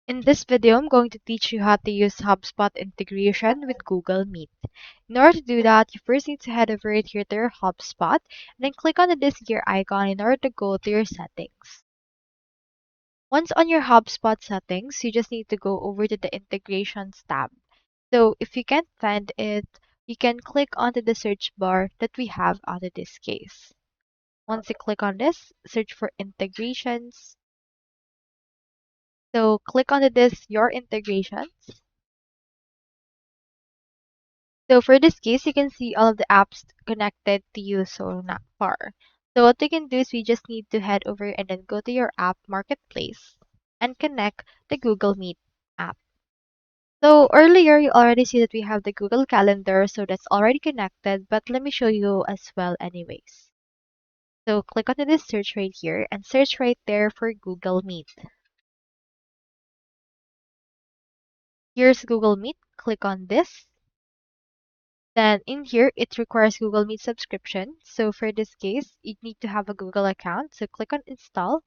In this video, I'm going to teach you how to use HubSpot integration with Google Meet. In order to do that, you first need to head over right here to your HubSpot and then click on the disk gear icon in order to go to your settings. Once on your HubSpot settings, you just need to go over to the integrations tab. So if you can't find it, you can click onto the search bar that we have out of this case. Once you click on this, search for integrations. So click on this, your integrations. So for this case, you can see all of the apps connected to you so not far. So what we can do is we just need to head over and then go to your app marketplace and connect the Google Meet app. So earlier you already see that we have the Google Calendar, so that's already connected, but let me show you as well anyways. So click on this search right here and search right there for Google Meet. Here's Google Meet, click on this. Then in here, it requires Google Meet subscription. So for this case, you need to have a Google account. So click on install.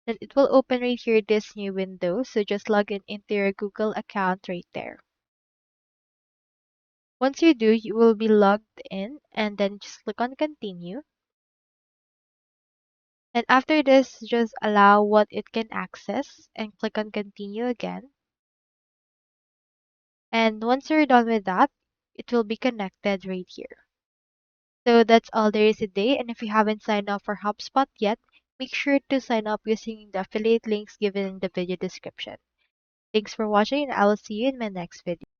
Then it will open right here this new window. So just log in into your Google account right there. Once you do, you will be logged in and then just click on continue. And after this, just allow what it can access and click on continue again. And once you're done with that, it will be connected right here. So that's all there is today. And if you haven't signed up for HubSpot yet, make sure to sign up using the affiliate links given in the video description. Thanks for watching and I will see you in my next video.